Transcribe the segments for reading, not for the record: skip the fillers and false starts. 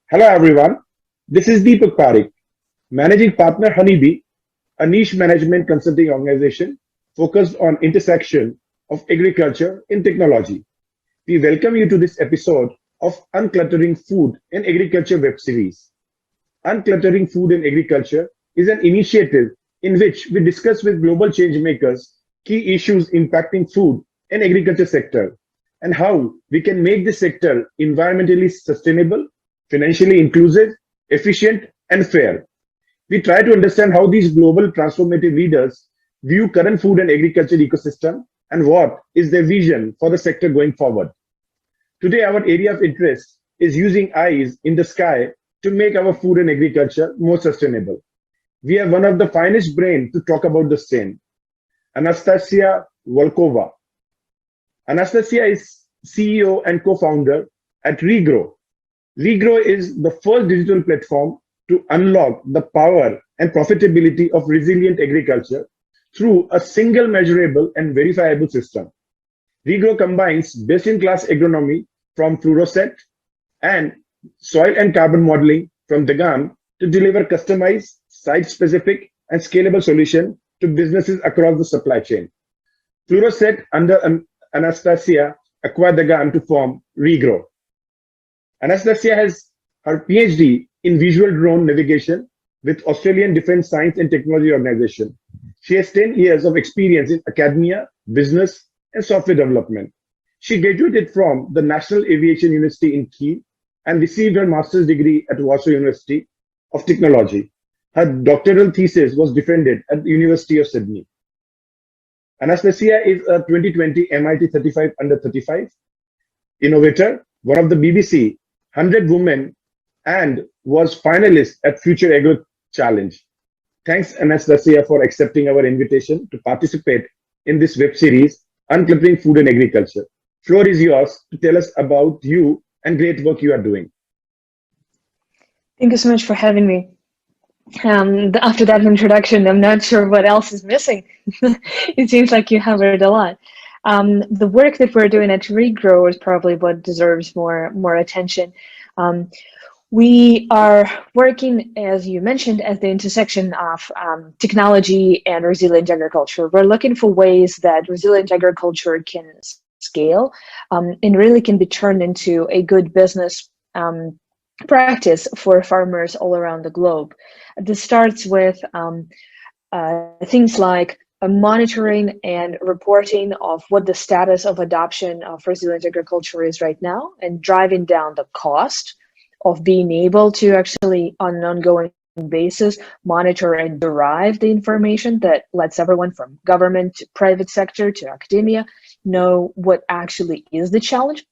Hello everyone, this is Deepak Parekh, Managing Partner HnyB, a niche management consulting organization focused on intersection of agriculture and technology. We welcome you to this episode of Uncluttering Food and Agriculture web series. Uncluttering Food and Agriculture is an initiative in which we discuss with global change makers key issues impacting food and agriculture sector and how we can make this sector environmentally sustainable, financially inclusive, efficient, and fair. We try to understand how these global transformative leaders view current food and agriculture ecosystem and what is their vision for the sector going forward. Today, our area of interest is using eyes in the sky to make our food and agriculture more sustainable. We have one of the finest brains to talk about the same, Anastasia Volkova. Anastasia is CEO and co-founder at Regrow. Regrow is the first digital platform to unlock the power and profitability of resilient agriculture through a single measurable and verifiable system. Regrow combines best-in-class agronomy from FluroSat and soil and carbon modeling from Dagan to deliver customized, site-specific, and scalable solution to businesses across the supply chain. FluroSat under Anastasia acquired Dagan to form Regrow. Anastasia has her PhD in visual drone navigation with Australian Defence Science and Technology Organization. She has 10 years of experience in academia, business, and software development. She graduated from the National Aviation University in Kiel and received her master's degree at Warsaw University of Technology. Her doctoral thesis was defended at the University of Sydney. Anastasia is a 2020 MIT 35 under 35 innovator, one of the BBC 100 Women, and was finalist at Future Agro Challenge. Thanks, Anastasia, for accepting our invitation to participate in this web series, Uncluttering Food and Agriculture. Floor is yours to tell us about you and great work you are doing. Thank you so much for having me. After that introduction, I'm not sure what else is missing. It seems like you covered a lot. The work that we're doing at Regrow is probably what deserves more attention. We are working, as you mentioned, at the intersection of technology and resilient agriculture. We're looking for ways that resilient agriculture can scale and really can be turned into a good business practice for farmers all around the globe. This starts with things like monitoring and reporting of what the status of adoption of resilient agriculture is right now and driving down the cost of being able to actually, on an ongoing basis, monitor and derive the information that lets everyone from government to private sector to academia know what actually is the challenge.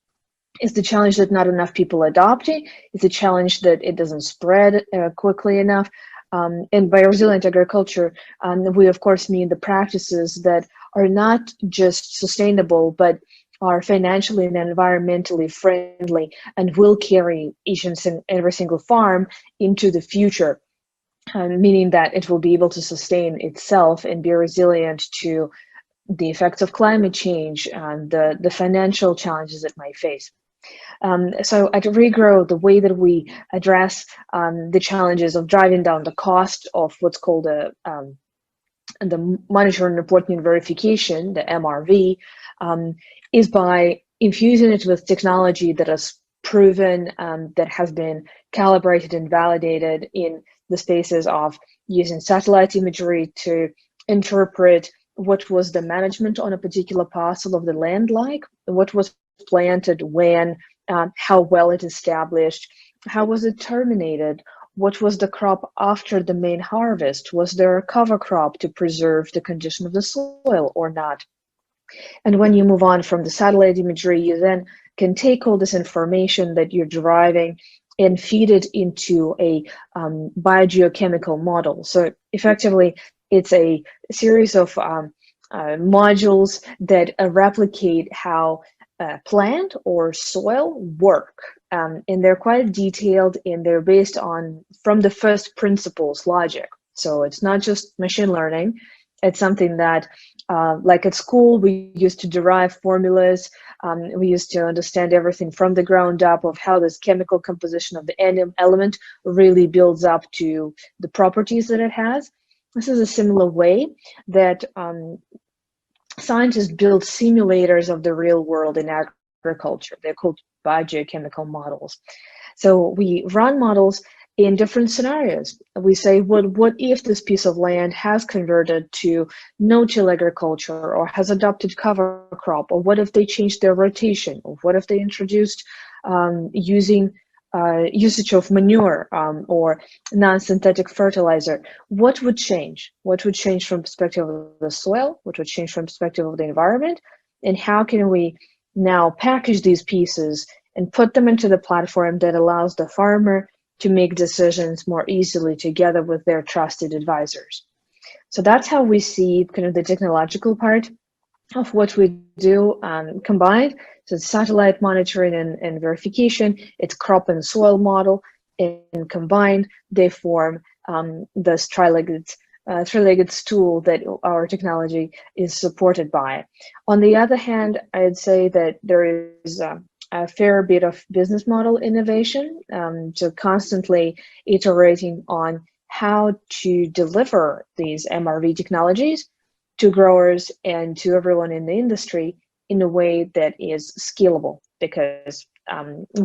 Is the challenge that not enough people adopt it? Is the challenge that it doesn't spread quickly enough? And by resilient agriculture, we of course mean the practices that are not just sustainable, but are financially and environmentally friendly and will carry each and every single farm into the future, meaning that it will be able to sustain itself and be resilient to the effects of climate change and the financial challenges it might face. So at Regrow, the way that we address the challenges of driving down the cost of what's called the monitoring, reporting, and verification, the MRV, is by infusing it with technology that is proven, that has been calibrated and validated in the spaces of using satellite imagery to interpret what was the management on a particular parcel of the land like, what was planted when, how well it established, how was it terminated, what was the crop after the main harvest, was there a cover crop to preserve the condition of the soil or not. And when you move on from the satellite imagery, you then can take all this information that you're deriving and feed it into a biogeochemical model. So effectively, it's a series of modules that replicate how plant or soil work, and they're quite detailed and they're based on from the first principles logic. So it's not just machine learning, It's something that, like at school, we used to derive formulas. We used to understand everything from the ground up of how this chemical composition of the element really builds up to the properties that it has. This is a similar way that scientists build simulators of the real world in agriculture. They're called biogeochemical models. So we run models in different scenarios. We say, what if this piece of land has converted to no-till agriculture or has adopted cover crop? Or what if they changed their rotation? Or what if they introduced usage of manure or non-synthetic fertilizer? What would change? What would change from perspective of the soil? What would change from perspective of the environment? And how can we now package these pieces and put them into the platform that allows the farmer to make decisions more easily together with their trusted advisors? So that's how we see kind of the technological part of what we do combined. So it's satellite monitoring and verification, it's crop and soil model, and combined they form this three-legged stool that our technology is supported by. On the other hand, I'd say that there is a fair bit of business model innovation, so constantly iterating on how to deliver these MRV technologies to growers and to everyone in the industry in a way that is scalable. Because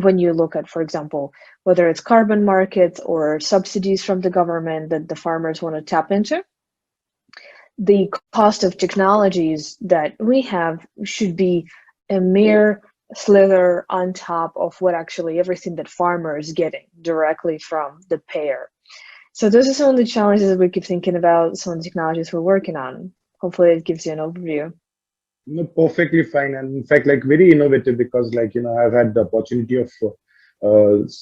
when you look at, for example, whether it's carbon markets or subsidies from the government that the farmers want to tap into, the cost of technologies that we have should be a mere slither on top of what actually everything that farmer is getting directly from the payer. So those are some of the challenges that we keep thinking about, some of the technologies we're working on. Hopefully it gives you an overview. No, perfectly fine, and in fact, like very innovative, because like I've had the opportunity of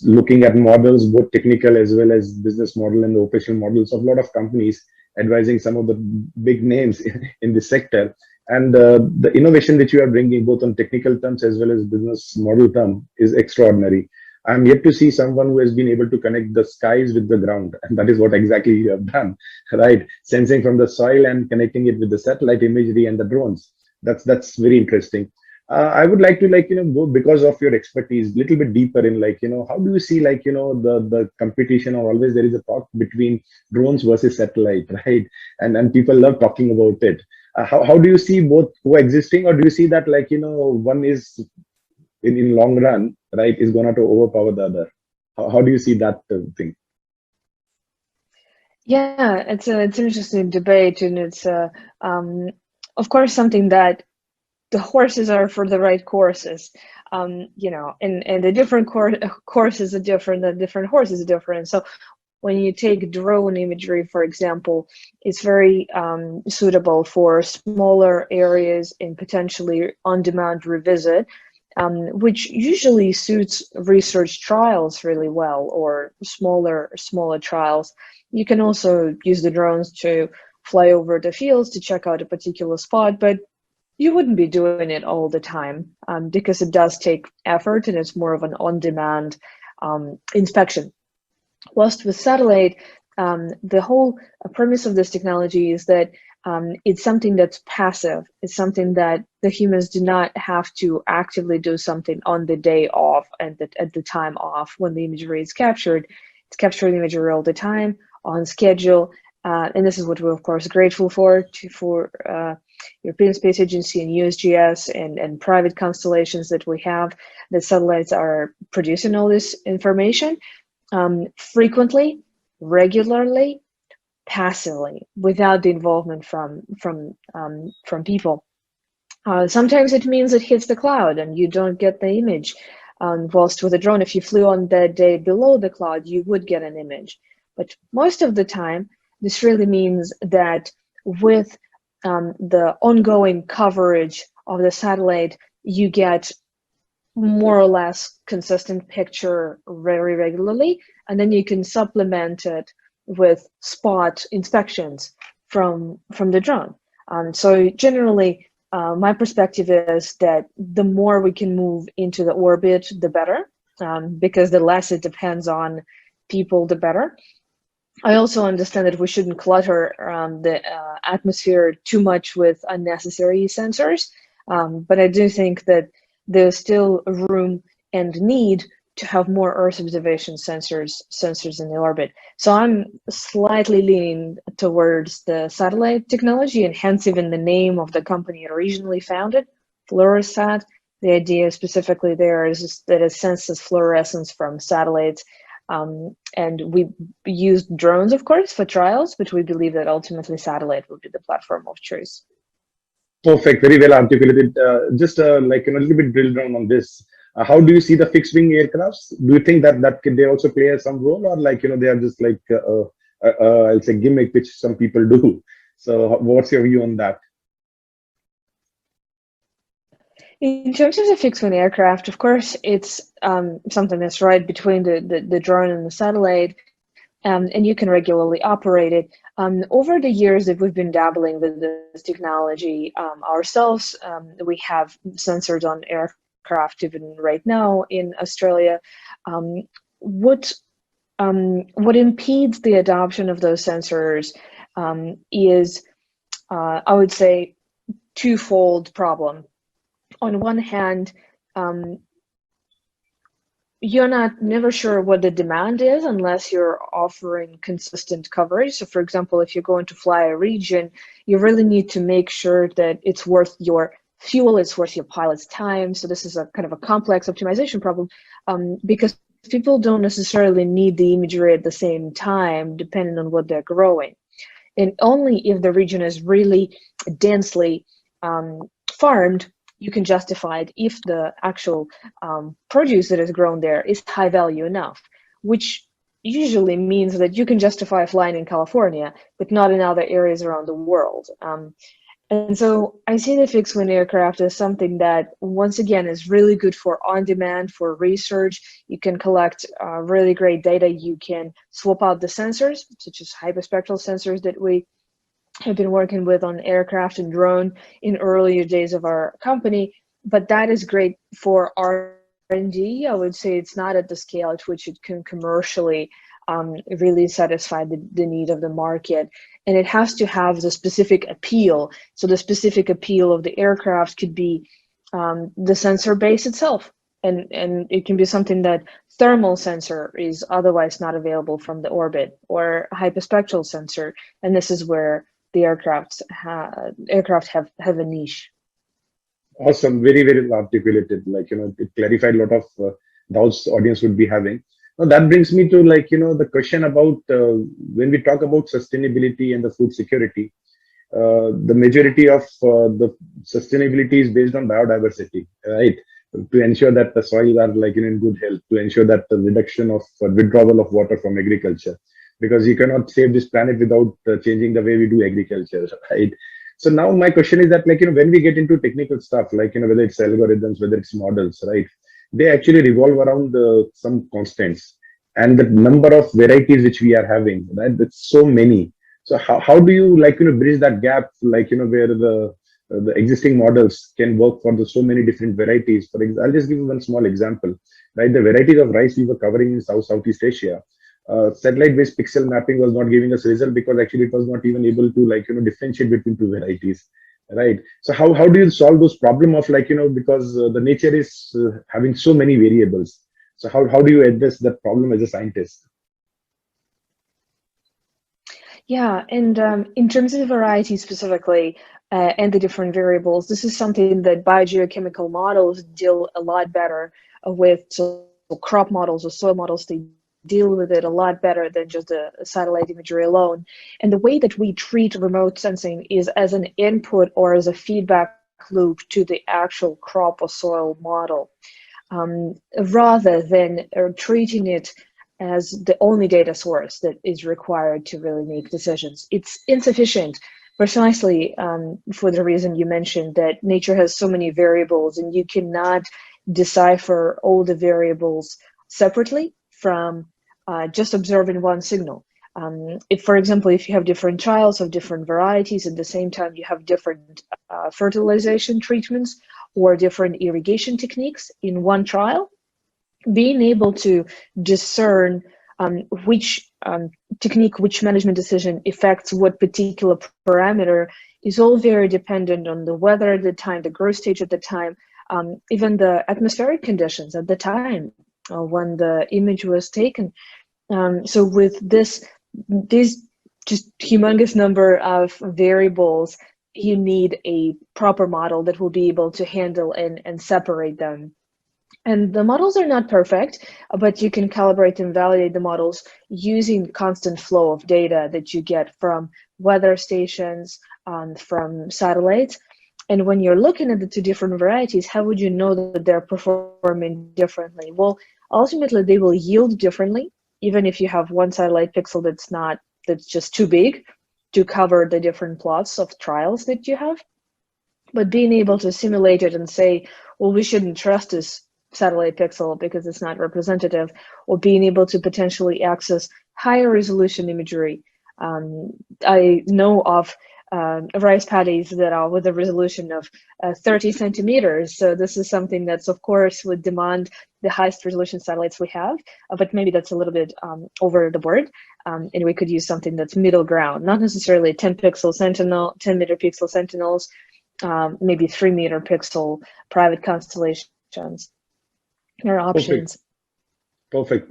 looking at models, both technical as well as business model and the operational models of a lot of companies, advising some of the big names in the sector. And the innovation that you are bringing, both on technical terms as well as business model term, is extraordinary. I'm yet to see someone who has been able to connect the skies with the ground, and that is what exactly you have done, right? Sensing from the soil and connecting it with the satellite imagery and the drones. That's very interesting. I would like to go, because of your expertise, little bit deeper in how do you see the competition, or always there is a talk between drones versus satellite, right? And people love talking about it. How do you see both coexisting, or do you see that one is in long run, right, is going to overpower the other? How do you see that thing? Yeah, it's an interesting debate, and it's of course something that the horses are for the right courses, and the different courses are different, the different horses are different. So when you take drone imagery, for example, it's very suitable for smaller areas and potentially on-demand revisit, which usually suits research trials really well, or smaller trials. You can also use the drones to fly over the fields to check out a particular spot, but you wouldn't be doing it all the time because it does take effort, and it's more of an on-demand inspection. Whilst with satellite, the whole premise of this technology is that it's something that's passive. It's something that the humans do not have to actively do something on the day off and at the time off when the imagery is captured. It's capturing imagery all the time on schedule. And this is what we're, of course, grateful for European Space Agency and USGS and private constellations that we have. The satellites are producing all this information frequently, regularly, passively, without the involvement from people. Sometimes it means it hits the cloud and you don't get the image. Whilst with a drone, if you flew on that day below the cloud, you would get an image. But most of the time, this really means that with the ongoing coverage of the satellite, you get more or less consistent picture very regularly, and then you can supplement it with spot inspections from the drone. So generally, my perspective is that the more we can move into the orbit, the better, because the less it depends on people, the better. I also understand that we shouldn't clutter the atmosphere too much with unnecessary sensors, but I do think that there's still room and need to have more Earth observation sensors in the orbit. So I'm slightly leaning towards the satellite technology, and hence even the name of the company originally founded, FluroSat. The idea specifically there is that it senses fluorescence from satellites. And we used drones, of course, for trials, but we believe that ultimately satellite will be the platform of choice. Perfect, very well articulated. Just like a little bit drill down on this. How do you see the fixed wing aircrafts? Do you think that they also play some role, or like they are just like I'll say gimmick which some people do? So what's your view on that? In terms of the fixed wing aircraft, of course, it's something that's right between the drone and the satellite, and you can regularly operate it. Over the years that we've been dabbling with this technology ourselves, we have sensors on aircraft even right now in Australia. What impedes the adoption of those sensors is, I would say, twofold problem. On one hand, you're never sure what the demand is unless you're offering consistent coverage. So for example, if you're going to fly a region, you really need to make sure that it's worth your fuel, it's worth your pilot's time. So this is a kind of a complex optimization problem because people don't necessarily need the imagery at the same time, depending on what they're growing. And only if the region is really densely farmed, you can justify it if the actual produce that is grown there is high value enough, which usually means that you can justify flying in California, but not in other areas around the world. And so I see the fixed wing aircraft as something that, once again, is really good for on-demand, for research. You can collect really great data. You can swap out the sensors, such as hyperspectral sensors that we have been working with on aircraft and drone in earlier days of our company, but that is great for R&D. I would say it's not at the scale at which it can commercially really satisfy the need of the market. And it has to have the specific appeal. So the specific appeal of the aircraft could be the sensor base itself. And it can be something that thermal sensor is otherwise not available from the orbit, or hyperspectral sensor. And this is where the aircraft have a niche. Awesome, very well articulated. Like it clarified a lot of doubts the audience would be having. Now that brings me to the question about when we talk about sustainability and the food security. The majority of the sustainability is based on biodiversity, right? To ensure that the soils are in good health, to ensure that the reduction of withdrawal of water from agriculture, because you cannot save this planet without changing the way we do agriculture, right? So now my question is that when we get into technical stuff, whether it's algorithms, whether it's models, right? They actually revolve around some constants, and the number of varieties which we are having, right? That's so many. So how do you bridge that gap, where the existing models can work for the so many different varieties? For example, I'll just give you one small example, right? The varieties of rice we were covering in Southeast Asia, satellite-based pixel mapping was not giving us result because actually it was not even able to differentiate between two varieties, right? So how do you solve those problem of because the nature is having so many variables? So how do you address that problem as a scientist? Yeah, and in terms of the variety specifically and the different variables, this is something that biogeochemical models deal a lot better with. So crop models or soil models, they deal with it a lot better than just the satellite imagery alone. And the way that we treat remote sensing is as an input or as a feedback loop to the actual crop or soil model, rather than treating it as the only data source that is required to really make decisions. It's insufficient precisely for the reason you mentioned, that nature has so many variables and you cannot decipher all the variables separately from just observing one signal. If, for example, if you have different trials of different varieties, at the same time you have different fertilization treatments or different irrigation techniques in one trial, being able to discern which technique, which management decision affects what particular parameter is all very dependent on the weather at the time, the growth stage at the time, even the atmospheric conditions at the time when the image was taken. So with this just humongous number of variables, you need a proper model that will be able to handle and separate them. And the models are not perfect, but you can calibrate and validate the models using constant flow of data that you get from weather stations, from satellites. And when you're looking at the two different varieties, how would you know that they're performing differently? Well, ultimately, they will yield differently, even if you have one satellite pixel that's just too big to cover the different plots of trials that you have. But being able to simulate it and say, well, we shouldn't trust this satellite pixel because it's not representative, or being able to potentially access higher resolution imagery. I know of rice paddies that are with a resolution of 30 centimeters. So this is something that's, of course, would demand the highest resolution satellites we have, but maybe that's a little bit over the board. And we could use something that's middle ground, not necessarily 10 pixel sentinel, 10 meter pixel sentinels, maybe 3 meter pixel private constellations. There are options. Perfect.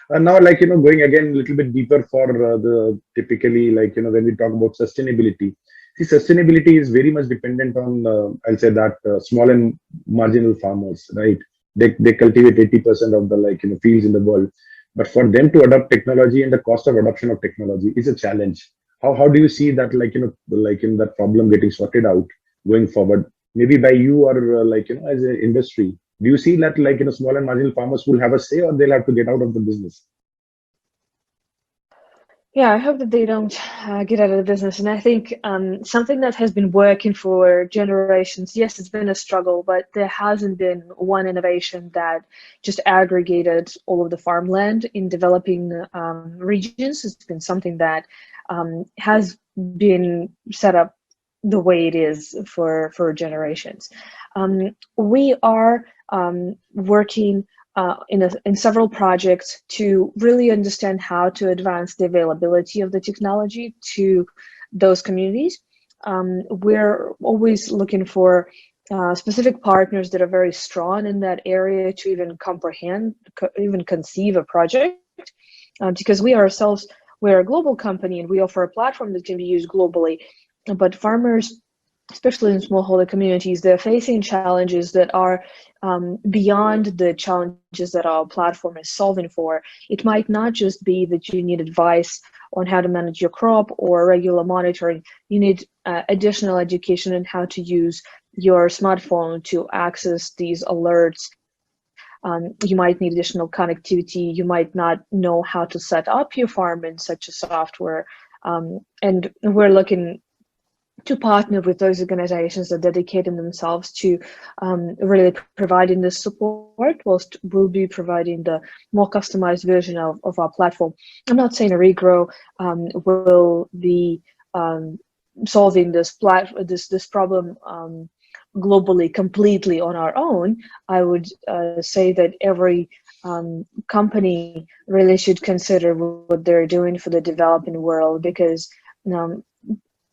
And now, going again a little bit deeper for the typically, when we talk about sustainability, see, sustainability is very much dependent on, I'll say that small and marginal farmers, right? They cultivate 80% of the fields in the world, but for them to adopt technology and the cost of adoption of technology is a challenge. How do you see that, that problem getting sorted out going forward? Maybe by you or as an industry. Do you see that small and marginal farmers will have a say, or they'll have to get out of the business? Yeah, I hope that they don't get out of the business. And I think something that has been working for generations, yes, it's been a struggle, but there hasn't been one innovation that just aggregated all of the farmland in developing regions. It's been something that has been set up the way it is for generations. We are working in several projects to really understand how to advance the availability of the technology to those communities. We're always looking for specific partners that are very strong in that area to even comprehend, even conceive a project, because we ourselves, we're a global company and we offer a platform that can be used globally, but farmers, especially in smallholder communities, they're facing challenges that are beyond the challenges that our platform is solving for. It might not just be that you need advice on how to manage your crop or regular monitoring. You need additional education on how to use your smartphone to access these alerts. You might need additional connectivity. You might not know how to set up your farm in such a software. And we're looking to partner with those organizations that dedicating themselves to really providing this support, whilst we'll be providing the more customized version of our platform. I'm not saying a Regrow will be solving this problem globally completely on our own. I would say that every company really should consider what they're doing for the developing world, because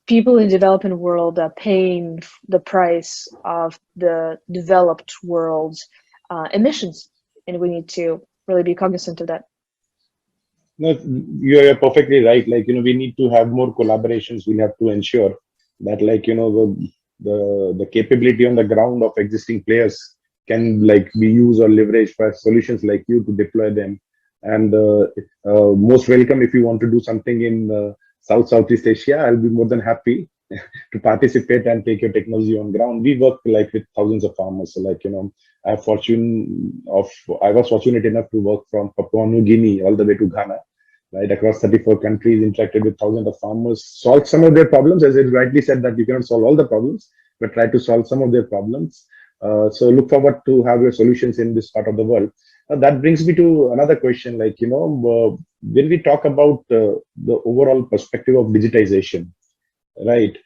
people in the developing world are paying the price of the developed world's emissions, and we need to really be cognizant of that. No, you're perfectly right. We need to have more collaborations. We have to ensure that, the capability on the ground of existing players can be used or leveraged by solutions like you to deploy them. And most welcome if you want to do something in Southeast Asia. I'll be more than happy to participate and take your technology on ground. We work with thousands of farmers. So I was fortunate enough to work from Papua New Guinea all the way to Ghana, right across 34 countries, interacted with thousands of farmers, solved some of their problems. As it rightly said, that you cannot solve all the problems, but try to solve some of their problems. So look forward to have your solutions in this part of the world. That brings me to another question. When we talk about the overall perspective of digitization, right?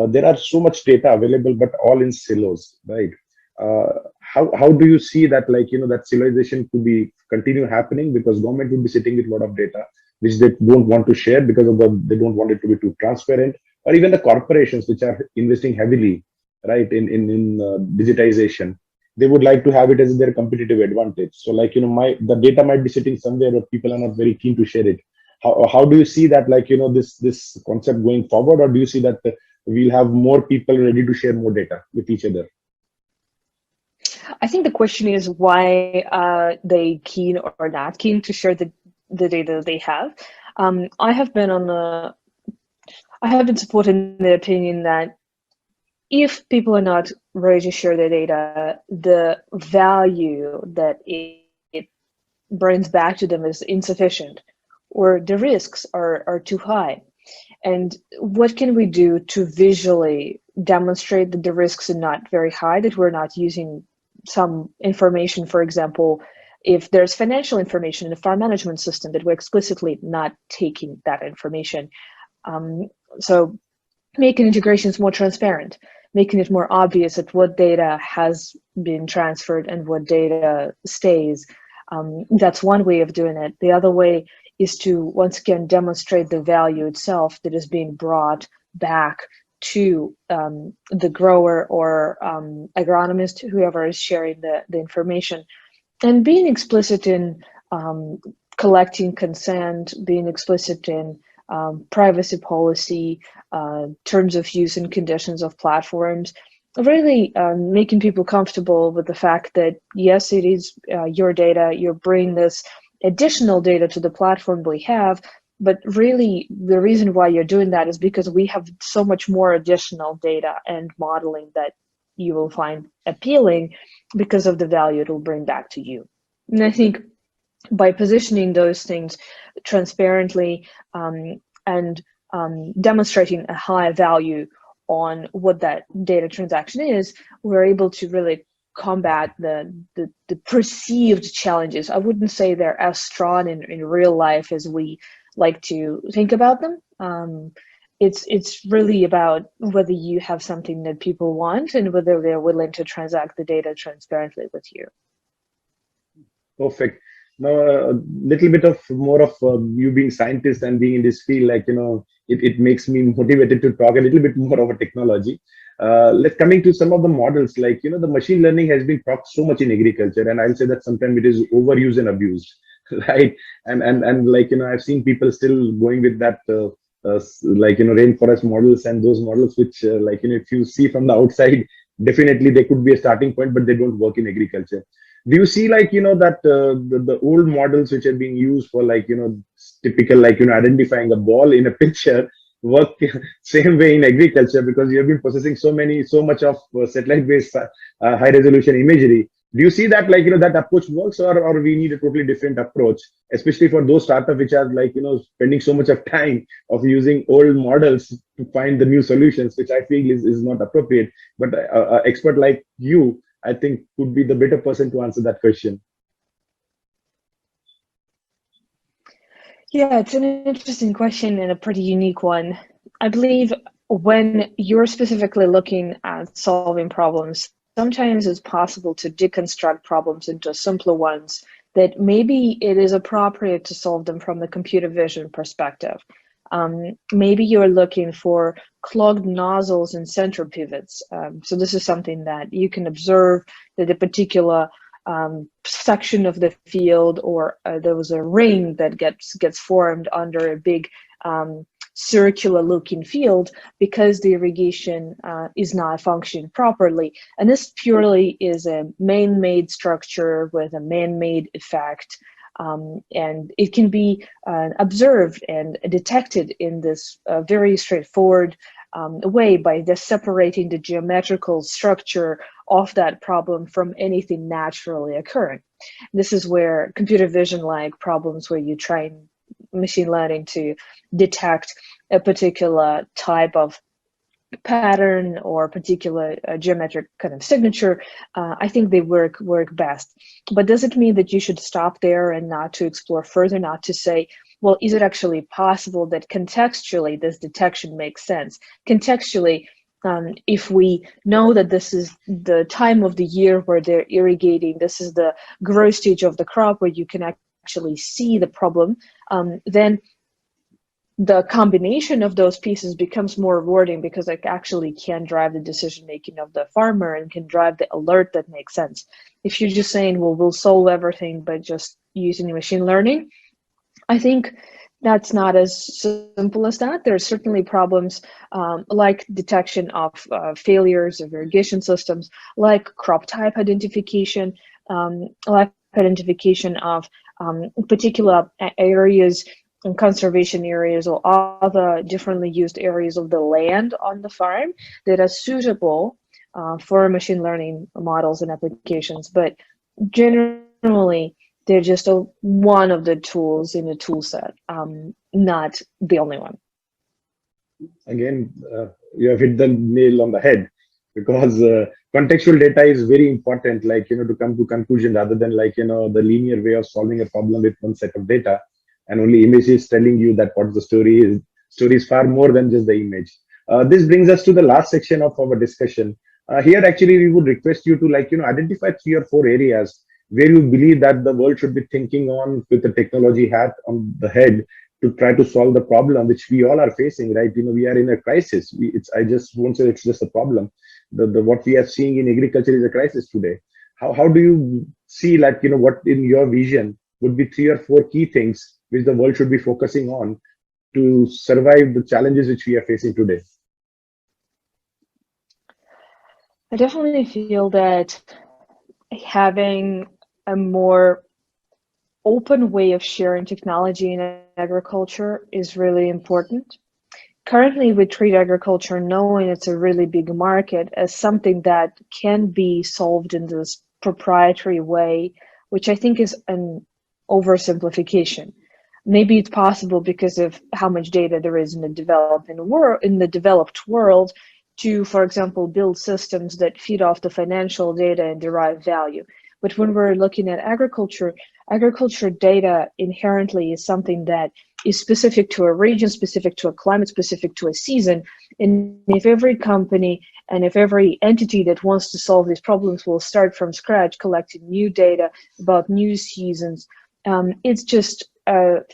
There are so much data available, but all in silos, right? How do you see that, like, that civilization could be continue happening, because government would be sitting with a lot of data which they don't want to share because of they don't want it to be too transparent, or even the corporations which are investing heavily, right, in digitization, they would like to have it as their competitive advantage. So, like, the data might be sitting somewhere, but people are not very keen to share it. How do you see that, like, this concept going forward, or do you see that we'll have more people ready to share more data with each other? I think the question is why they keen or not keen to share the data they have. I have been supporting the opinion that if people are not ready to share their data, the value that it brings back to them is insufficient, or the risks are too high. And what can we do to visually demonstrate that the risks are not very high, that we're not using some information, for example, if there's financial information in a farm management system, that we're explicitly not taking that information. So making integrations more transparent, making it more obvious that what data has been transferred and what data stays. That's one way of doing it. The other way is to, once again, demonstrate the value itself that is being brought back to the grower or agronomist, whoever is sharing the information, and being explicit in collecting consent, being explicit in privacy policy, terms of use and conditions of platforms, really making people comfortable with the fact that, yes, it is your data, you're bringing this additional data to the platform we have, but really the reason why you're doing that is because we have so much more additional data and modeling that you will find appealing because of the value it will bring back to you. And I think by positioning those things transparently and demonstrating a high value on what that data transaction is, we're able to really combat the perceived challenges. I wouldn't say they're as strong in real life as we like to think about them. It's really about whether you have something that people want and whether they're willing to transact the data transparently with you. Perfect. Now, a little bit of more of you being scientist and being in this field, like, it makes me motivated to talk a little bit more over technology. Let's coming to some of the models, like, the machine learning has been talked so much in agriculture, and I'll say that sometimes it is overused and abused, right? And like, I've seen people still going with that, like, rainforest models and those models, which, like, if you see from the outside, definitely they could be a starting point, but they don't work in agriculture. Do you see, like, that the old models which are being used for, like, typical, like, identifying a ball in a picture work same way in agriculture, because you have been processing so much of satellite based high resolution imagery? Do you see that, like, that approach works, or we need a totally different approach, especially for those startups which are, like, spending so much of time of using old models to find the new solutions, which I feel is not appropriate? But an expert like you, I think, could be the better person to answer that question. Yeah, it's an interesting question and a pretty unique one. I believe when you're specifically looking at solving problems, sometimes it's possible to deconstruct problems into simpler ones that maybe it is appropriate to solve them from the computer vision perspective. Maybe you're looking for clogged nozzles and center pivots. So this is something that you can observe, that a particular section of the field, or there was a ring that gets formed under a big circular looking field because the irrigation is not functioning properly. And this purely is a man-made structure with a man-made effect. And it can be observed and detected in this very straightforward way by just separating the geometrical structure of that problem from anything naturally occurring. This is where computer vision-like problems, where you train machine learning to detect a particular type of pattern or particular geometric kind of signature, I think they work best. But does it mean that you should stop there and not to explore further, not to say, well, is it actually possible that contextually this detection makes sense? Contextually, If we know that this is the time of the year where they're irrigating, this is the growth stage of the crop where you can actually see the problem, then the combination of those pieces becomes more rewarding because it actually can drive the decision making of the farmer and can drive the alert that makes sense. If you're just saying, well, we'll solve everything by just using machine learning, I think that's not as simple as that. There are certainly problems like detection of failures of irrigation systems, like crop type identification, like identification of particular areas and conservation areas or other differently used areas of the land on the farm that are suitable for machine learning models and applications. But generally, they're just one of the tools in the tool set, not the only one. Again, you have hit the nail on the head, because contextual data is very important, like, to come to conclusion rather than like, the linear way of solving a problem with one set of data and only images telling you that what the story is. Story is far more than just the image. This brings us to the last section of our discussion. Here, actually, we would request you to like, identify 3 or 4 areas where you believe that the world should be thinking on with the technology hat on the head to try to solve the problem which we all are facing, right? We are in a crisis. I just won't say it's just a problem. What we are seeing in agriculture is a crisis today. How do you see, like, what in your vision would be 3 or 4 key things which the world should be focusing on to survive the challenges which we are facing today? I definitely feel that having a more open way of sharing technology in agriculture is really important. Currently, we treat agriculture, knowing it's a really big market, as something that can be solved in this proprietary way, which I think is an oversimplification. Maybe it's possible because of how much data there is in the developed world to, for example, build systems that feed off the financial data and derive value. But when we're looking at agriculture data inherently is something that is specific to a region, specific to a climate, specific to a season. And if every company and if every entity that wants to solve these problems will start from scratch collecting new data about new seasons, it's just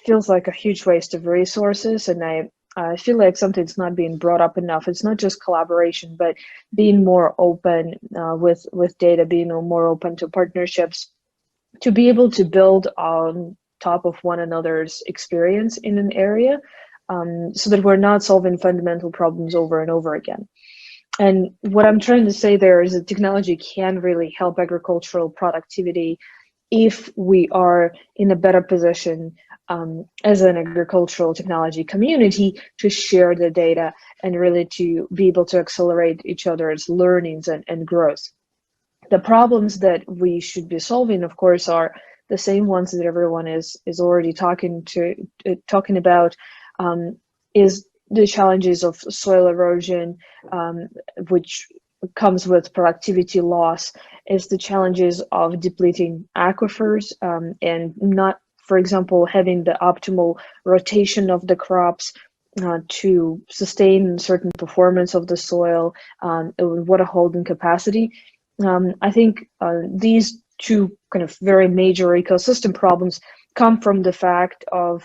feels like a huge waste of resources. And I feel like something's not being brought up enough. It's not just collaboration, but being more open with data, being more open to partnerships, to be able to build on top of one another's experience in an area, so that we're not solving fundamental problems over and over again. And what I'm trying to say there is that technology can really help agricultural productivity if we are in a better position as an agricultural technology community to share the data and really to be able to accelerate each other's learnings and growth. The problems that we should be solving, of course, are the same ones that everyone is already talking about, is the challenges of soil erosion, which comes with productivity loss, is the challenges of depleting aquifers and not, for example, having the optimal rotation of the crops to sustain certain performance of the soil, water holding capacity. I think these 2 kind of very major ecosystem problems come from the fact that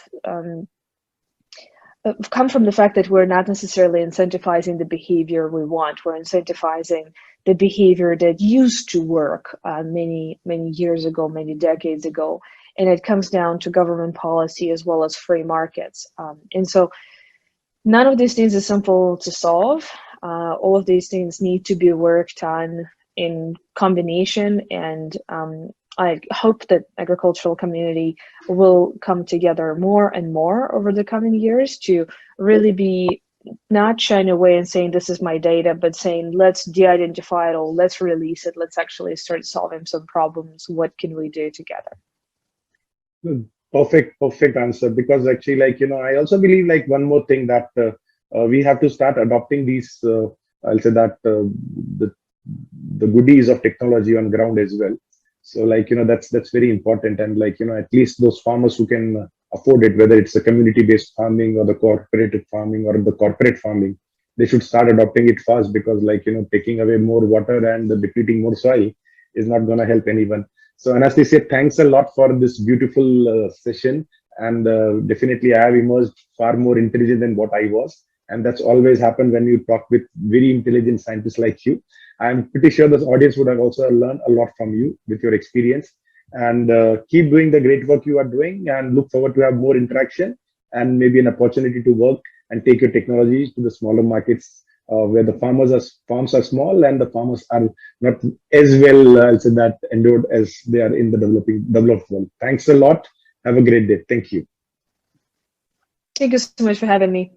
we're not necessarily incentivizing the behavior we want. We're incentivizing the behavior that used to work many years ago, many decades ago, and it comes down to government policy as well as free markets. And so none of these things is simple to solve. All of these things need to be worked on in combination, and I hope that agricultural community will come together more and more over the coming years to really be not shying away and saying this is my data, but saying let's de-identify it all, let's release it, let's actually start solving some problems. What can we do together? Perfect answer. Because actually, like, I also believe like one more thing that we have to start adopting these, I'll say that the goodies of technology on ground as well. So like, that's very important. And like, at least those farmers who can afford it, whether it's a community-based farming or the cooperative farming or the corporate farming, they should start adopting it fast, because taking away more water and depleting more soil is not going to help anyone. So Anastasia, thanks a lot for this beautiful session. And definitely I have emerged far more intelligent than what I was. And that's always happened when you talk with very intelligent scientists like you. I'm pretty sure this audience would have also learned a lot from you with your experience. And keep doing the great work you are doing, and look forward to have more interaction and maybe an opportunity to work and take your technologies to the smaller markets, where the farms are small and the farmers are not as well so that endowed as they are in the developed world. Thanks a lot. Have a great day. Thank you. Thank you so much for having me.